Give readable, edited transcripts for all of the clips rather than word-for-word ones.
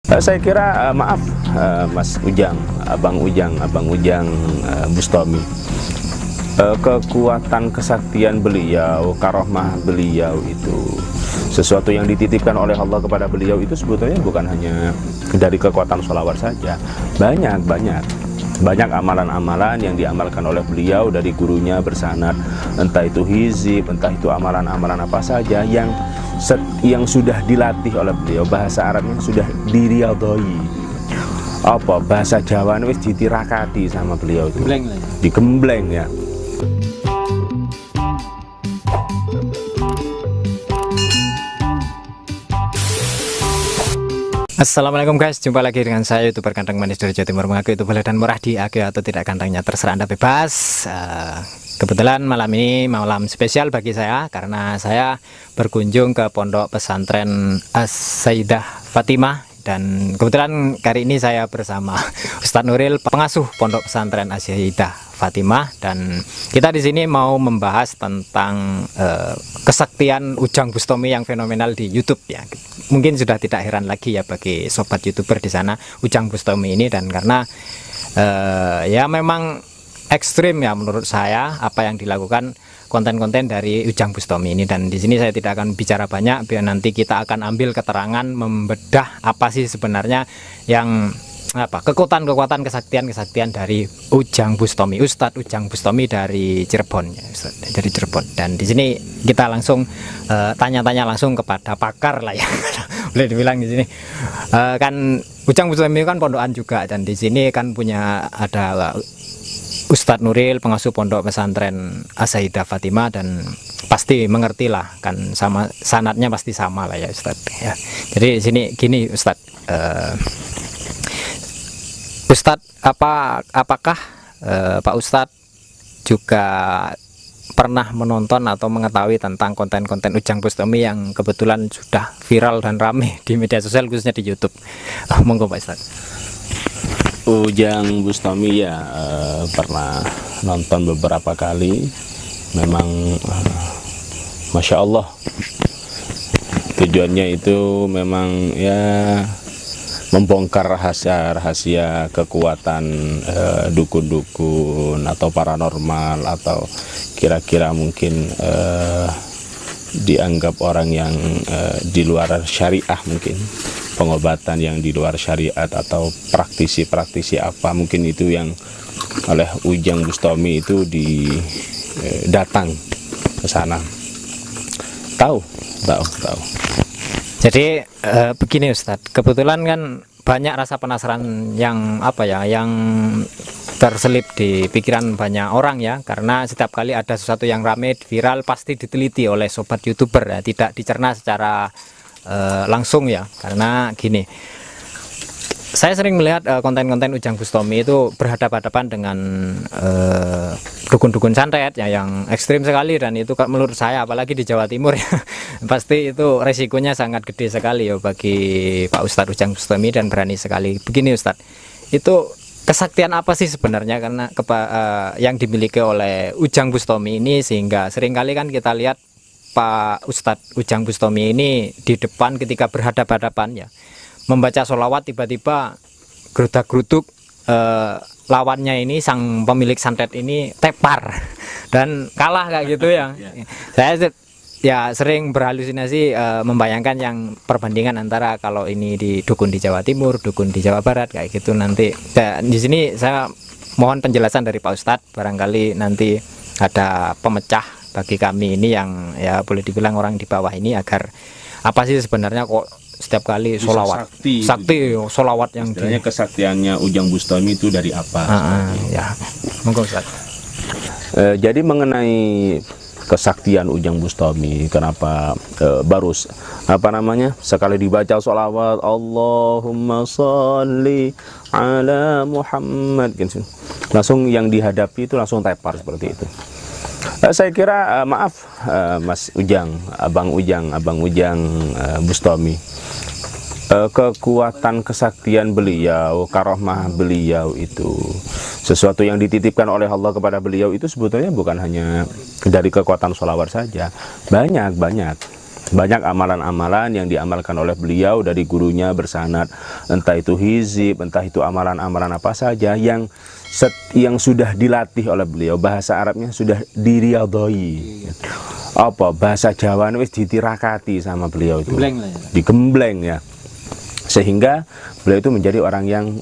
Saya kira maaf Mas Ujang, Abang Ujang Bustami. Kekuatan kesaktian beliau, karomah beliau itu sesuatu yang dititipkan oleh Allah kepada beliau itu sebetulnya bukan hanya dari kekuatan sholawat saja. Banyak amalan-amalan yang diamalkan oleh beliau dari gurunya bersanad, entah itu hizib, entah itu amalan-amalan apa saja yang sudah dilatih oleh beliau. Bahasa Arabnya sudah diriyadhoi, bahasa Jawa wis ditirakati sama beliau itu, digembleng ya. Assalamualaikum guys, jumpa lagi dengan saya YouTuber Kandang Manis dari Jawa Timur. Mengaku itu boleh dan murah, diakui atau tidak kandangnya terserah Anda, bebas. Kebetulan malam ini malam spesial bagi saya karena saya berkunjung ke pondok pesantren As-Sayyidah Fatimah. Dan kebetulan kali ini saya bersama Ustadz Nuril, pengasuh pondok pesantren As-Sayyidah Fatimah, dan kita di sini mau membahas tentang kesaktian Ujang Bustami yang fenomenal di YouTube ya. Mungkin sudah tidak heran lagi ya bagi sobat YouTuber di sana, Ujang Bustami ini, dan karena ya memang ekstrim ya menurut saya apa yang dilakukan konten-konten dari Ujang Bustami ini. Dan di sini saya tidak akan bicara banyak, biar nanti kita akan ambil keterangan, membedah apa sih sebenarnya yang kekuatan kesaktian dari Ujang Bustami, Ustadz Ujang Bustami dari Cirebon ya, dari Cirebon. Dan di sini kita langsung tanya-tanya langsung kepada pakar lah ya boleh dibilang di sini. Kan Ujang Bustami kan pondokan juga, dan di sini kan ada Ustadz Nuril, pengasuh pondok pesantren As-Sayyidah Fatimah, dan pasti mengerti lah, kan sama sanatnya pasti sama lah ya Ustadz ya. Jadi di sini gini Ustadz, apakah Pak Ustadz juga pernah menonton atau mengetahui tentang konten-konten Ujang Bustami yang kebetulan sudah viral dan rame di media sosial, khususnya di YouTube? Monggo Pak Ustadz. Ujang Bustami ya, pernah nonton beberapa kali. Memang Masya Allah, tujuannya itu memang ya membongkar rahasia-rahasia kekuatan dukun-dukun atau paranormal, atau kira-kira mungkin dianggap orang yang di luar syariah, mungkin pengobatan yang di luar syariat, atau praktisi-praktisi apa mungkin itu yang oleh Ujang Bustami itu datang ke sana. Tahu. Jadi begini Ustadz, kebetulan kan banyak rasa penasaran yang yang terselip di pikiran banyak orang ya, karena setiap kali ada sesuatu yang rame viral pasti diteliti oleh sobat YouTuber ya, tidak dicerna secara langsung ya. Karena gini, saya sering melihat konten-konten Ujang Bustami itu berhadapan-hadapan dengan dukun-dukun santet ya, yang ekstrim sekali, dan itu menurut saya apalagi di Jawa Timur ya pasti itu resikonya sangat gede sekali ya bagi Pak Ustadz Ujang Bustami, dan berani sekali. Begini Ustadz, itu kesaktian apa sih sebenarnya karena yang dimiliki oleh Ujang Bustami ini, sehingga seringkali kan kita lihat Pak Ustadz Ujang Bustami ini di depan ketika berhadapan-hadapan ya, membaca sholawat tiba-tiba gerudak-geruduk lawannya ini, sang pemilik santet ini tepar dan kalah kayak gitu ya. Saya ya sering berhalusinasi membayangkan yang perbandingan antara kalau ini di dukun di Jawa Timur, dukun di Jawa Barat kayak gitu nanti. Dan di sini saya mohon penjelasan dari Pak Ustadz, barangkali nanti ada pemecah bagi kami ini yang ya boleh dibilang orang di bawah ini, agar apa sih sebenarnya kok setiap kali sholawat sakti sholawat yang istilahnya kesaktiannya Ujang Bustami itu dari apa? Ya monggo Ustaz. Jadi mengenai kesaktian Ujang Bustami, kenapa baru sekali dibaca sholawat Allahumma sholli ala Muhammad langsung yang dihadapi itu langsung tepar seperti itu. Saya kira maaf Mas Ujang, Abang Ujang Bustami. Kekuatan kesaktian beliau, karomah beliau itu sesuatu yang dititipkan oleh Allah kepada beliau itu sebetulnya bukan hanya dari kekuatan sholawat saja. Banyak Banyak amalan-amalan yang diamalkan oleh beliau dari gurunya bersanad, entah itu hizib, entah itu amalan-amalan apa saja yang sudah dilatih oleh beliau. Bahasa Arabnya sudah diriyadhoi. Apa bahasa Jawa wis ditirakati sama beliau itu. Digembleng ya. Sehingga beliau itu menjadi orang yang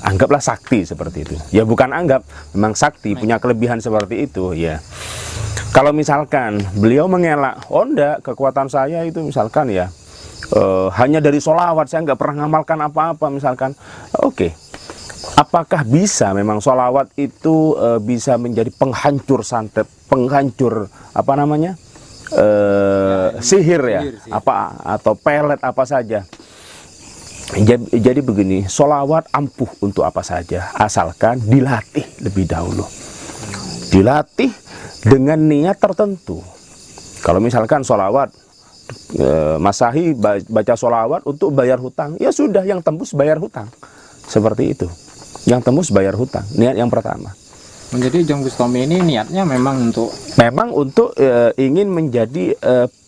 anggaplah sakti seperti itu. Ya bukan anggap, memang sakti, punya kelebihan seperti itu ya. Kalau misalkan beliau mengelak, oh enggak, kekuatan saya itu misalkan ya hanya dari sholawat, saya nggak pernah ngamalkan apa-apa misalkan. Oke. Apakah bisa memang sholawat itu bisa menjadi penghancur santet, penghancur apa namanya sihir ya, apa atau pelet apa saja? Jadi begini, sholawat ampuh untuk apa saja, asalkan dilatih lebih dahulu, dilatih dengan niat tertentu. Kalau misalkan sholawat, Mas Sahi baca sholawat untuk bayar hutang, ya sudah, yang tembus bayar hutang, seperti itu. Yang tembus bayar hutang, niat yang pertama. Jadi Ujang Bustami ini niatnya memang untuk ingin menjadi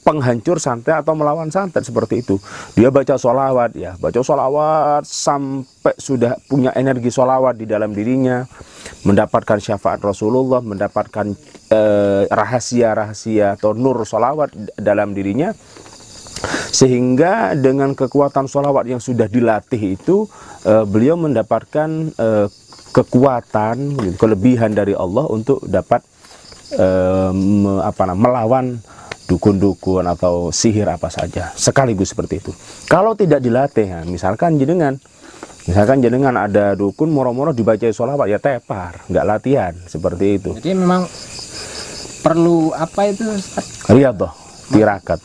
penghancur santet atau melawan santet, seperti itu. Dia baca sholawat ya, baca sholawat sampai sudah punya energi sholawat di dalam dirinya, mendapatkan syafaat Rasulullah, mendapatkan rahasia-rahasia atau nur sholawat dalam dirinya, sehingga dengan kekuatan sholawat yang sudah dilatih itu beliau mendapatkan kekuatan, kelebihan dari Allah untuk dapat melawan dukun-dukun atau sihir apa saja sekaligus seperti itu. Kalau tidak dilatih, ya, misalkan jenengan ada dukun moro-moro dibaca sholawat, ya tepar, nggak latihan, seperti itu. Jadi memang perlu apa itu? Riyadhah, tirakat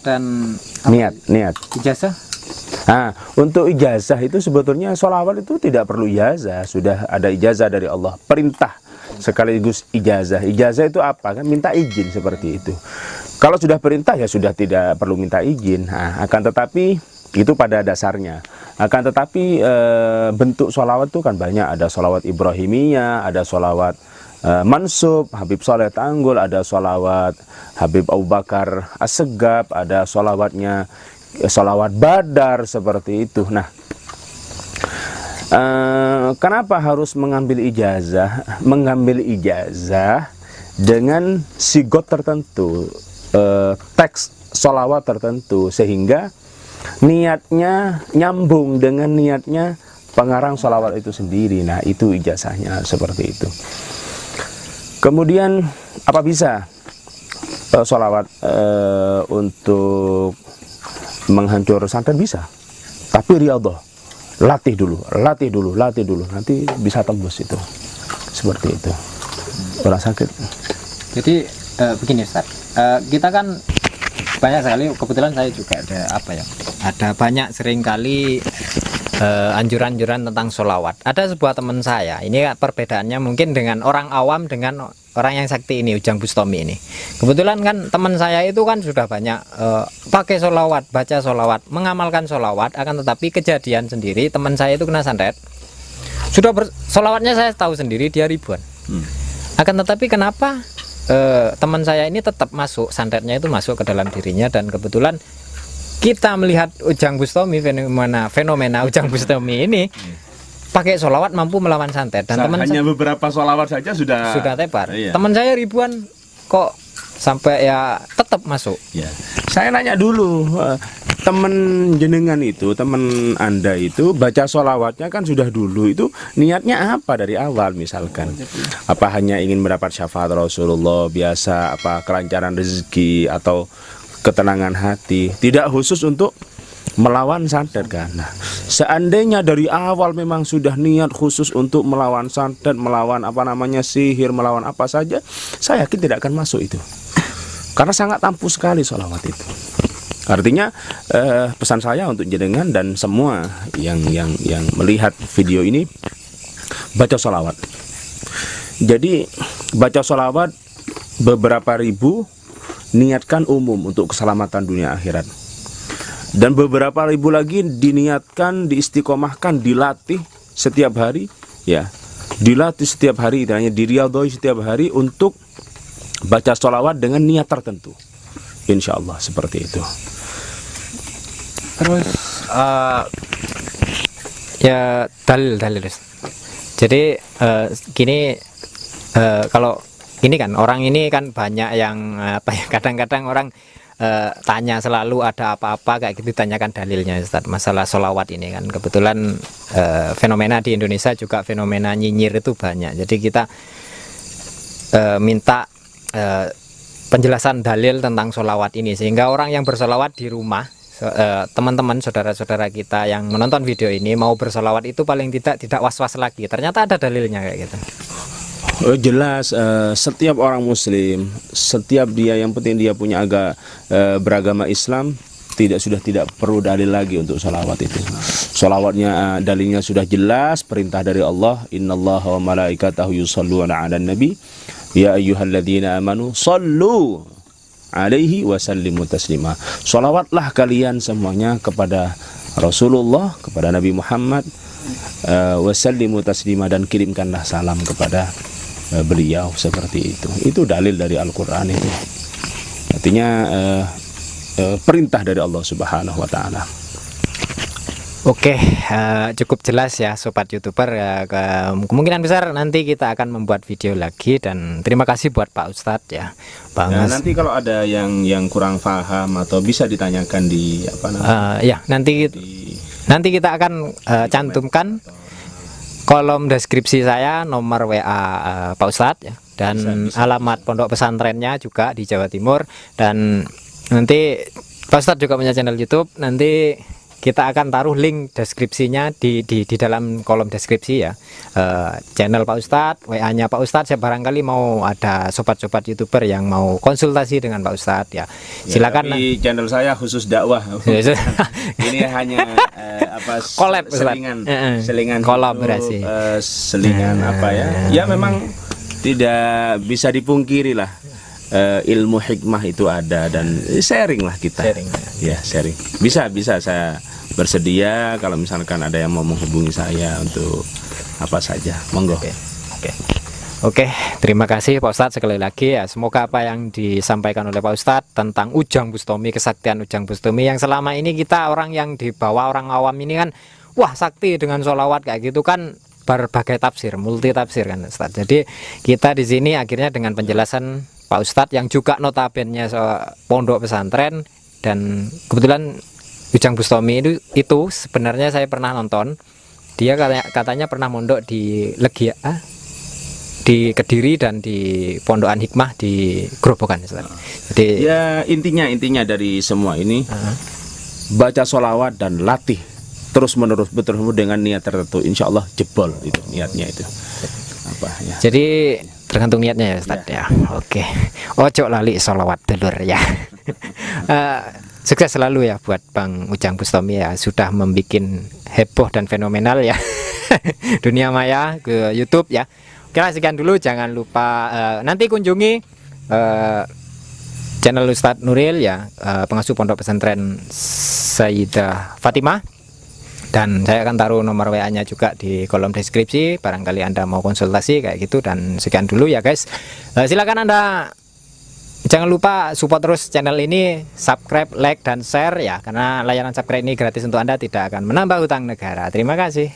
dan niat ijazah. Nah, untuk ijazah itu sebetulnya sholawat itu tidak perlu ijazah, sudah ada ijazah dari Allah, perintah sekaligus ijazah. Ijazah itu apa kan? Minta izin, seperti itu. Kalau sudah perintah ya sudah tidak perlu minta izin. Nah, akan tetapi itu pada dasarnya. Akan tetapi bentuk sholawat itu kan banyak. Ada sholawat Ibrahimiyah, ada sholawat Mansub, Habib Soleh Tanggul, ada sholawat Habib Abu Bakar As-Segaf, ada sholawatnya sholawat Badar, seperti itu. Nah, kenapa harus mengambil ijazah? Mengambil ijazah dengan sigot tertentu, teks sholawat tertentu, sehingga niatnya nyambung dengan niatnya pengarang sholawat itu sendiri. Nah, itu ijazahnya, seperti itu. Kemudian apa bisa sholawat untuk menghancur santet? Bisa, tapi riyadhah, latih dulu, nanti bisa tembus itu, seperti itu. Orang sakit. Jadi begini Ustaz, kita kan banyak sekali, kebetulan saya juga ada banyak sering kali anjuran-anjuran tentang sholawat. Ada sebuah teman saya, ini perbedaannya mungkin dengan orang awam dengan orang yang sakti ini, Ujang Bustami ini. Kebetulan kan teman saya itu kan sudah banyak pakai sholawat, baca sholawat, mengamalkan sholawat, akan tetapi kejadian sendiri teman saya itu kena santet. Sudah sholawatnya saya tahu sendiri dia ribuan. Akan tetapi kenapa teman saya ini tetap masuk, santetnya itu masuk ke dalam dirinya, dan kebetulan kita melihat Ujang Bustami, fenomena Ujang Bustami ini pakai sholawat mampu melawan santet, dan hanya beberapa sholawat saja sudah tepar. Iya. Teman saya ribuan kok sampai ya tetap masuk. Ya. Saya nanya dulu, teman jenengan itu, teman Anda itu baca sholawatnya kan sudah dulu itu niatnya apa dari awal, misalkan apa hanya ingin mendapat syafaat Rasulullah biasa, apa kelancaran rezeki atau ketenangan hati, tidak khusus untuk melawan santet kan. Nah, seandainya dari awal memang sudah niat khusus untuk melawan santet, melawan sihir, melawan apa saja, saya yakin tidak akan masuk itu, karena sangat ampuh sekali sholawat itu. Artinya pesan saya untuk jenengan dan semua yang melihat video ini, baca sholawat. Jadi baca sholawat beberapa ribu, niatkan umum untuk keselamatan dunia akhirat, dan beberapa ribu lagi diniatkan, diistiqomahkan, dilatih setiap hari, ya, dilatih setiap hari, hanya diriyadhoi setiap hari untuk baca sholawat dengan niat tertentu. Insya Allah seperti itu. Terus ya dalil. Jadi gini, kalau ini kan orang ini kan banyak yang apa ya, kadang-kadang orang tanya selalu ada apa-apa kayak gitu, tanyakan dalilnya Ustaz. Masalah sholawat ini kan kebetulan fenomena di Indonesia juga fenomena nyinyir itu banyak. Jadi kita minta penjelasan dalil tentang sholawat ini, sehingga orang yang bersolawat di rumah, teman-teman saudara-saudara kita yang menonton video ini mau bersolawat itu paling tidak was-was lagi, ternyata ada dalilnya kayak gitu. Jelas, setiap orang muslim, setiap dia yang penting dia punya beragama Islam, tidak perlu dalil lagi untuk sholawat itu. Sholawatnya dalilnya sudah jelas, perintah dari Allah, innallaha wa malaikatahu yusholluna 'alan nabi ya ayyuhalladzina amanu shollu alaihi wasallimu taslima. Sholawatlah kalian semuanya kepada Rasulullah, kepada Nabi Muhammad, wasallimu taslima, dan kirimkanlah salam kepada beliau, seperti itu. Itu dalil dari Al-Quran itu. Artinya perintah dari Allah Subhanahu wa Ta'ala. Oke, cukup jelas ya Sobat YouTuber. Kemungkinan besar nanti kita akan membuat video lagi, dan terima kasih buat Pak Ustadz ya, Bang. Nanti kalau ada yang kurang paham atau bisa ditanyakan di apa namanya? Ya, nanti kita akan cantumkan kolom deskripsi saya, nomor WA Pak Ustadz ya, dan alamat pondok pesantrennya juga di Jawa Timur. Dan nanti Pak Ustadz juga punya channel YouTube, nanti kita akan taruh link deskripsinya di dalam kolom deskripsi ya. Channel Pak Ustadz, WA-nya Pak Ustadz. Saya barangkali mau ada sobat-sobat YouTuber yang mau konsultasi dengan Pak Ustadz ya, silakan. Tapi channel saya khusus dakwah. Ini hanya collab, selingan kolaborasi, selingan apa ya? Ya memang tidak bisa dipungkiri lah. Ilmu hikmah itu ada, dan sharing lah kita. Sharing. Bisa saya bersedia kalau misalkan ada yang mau menghubungi saya untuk apa saja, monggo. Oke, terima kasih Pak Ustadz sekali lagi ya. Semoga apa yang disampaikan oleh Pak Ustadz tentang Ujang Bustami, kesaktian Ujang Bustami, yang selama ini kita orang yang di bawah, orang awam ini kan, wah sakti dengan sholawat kayak gitu kan, berbagai tafsir, multi tafsir kan Ustadz. Jadi kita di sini akhirnya dengan penjelasan Pak Ustadz yang juga notabene pondok pesantren, dan kebetulan Ujang Bustami itu sebenarnya saya pernah nonton. Dia katanya pernah mondok di Legia, di Kediri, dan di Pondokan Hikmah di Grobogan. Jadi ya intinya dari semua ini baca sholawat dan latih terus menerus dengan niat tertentu, insya Allah jebol itu niatnya itu. Jadi tergantung niatnya ya Ustaz ya. Oke. Ojo lali sholawat dulur ya. Sukses selalu ya buat Bang Ujang Bustami ya, sudah membuat heboh dan fenomenal ya dunia maya ke YouTube ya. Oke lah, sekian dulu. Jangan lupa nanti kunjungi channel Ustadz Nuril ya, pengasuh pondok pesantren Sayyidah Fatimah. Dan saya akan taruh nomor WA-nya juga di kolom deskripsi, barangkali Anda mau konsultasi kayak gitu. Dan sekian dulu ya guys. Silakan Anda, jangan lupa support terus channel ini, subscribe, like, dan share ya, karena layanan subscribe ini gratis untuk Anda, tidak akan menambah hutang negara. Terima kasih.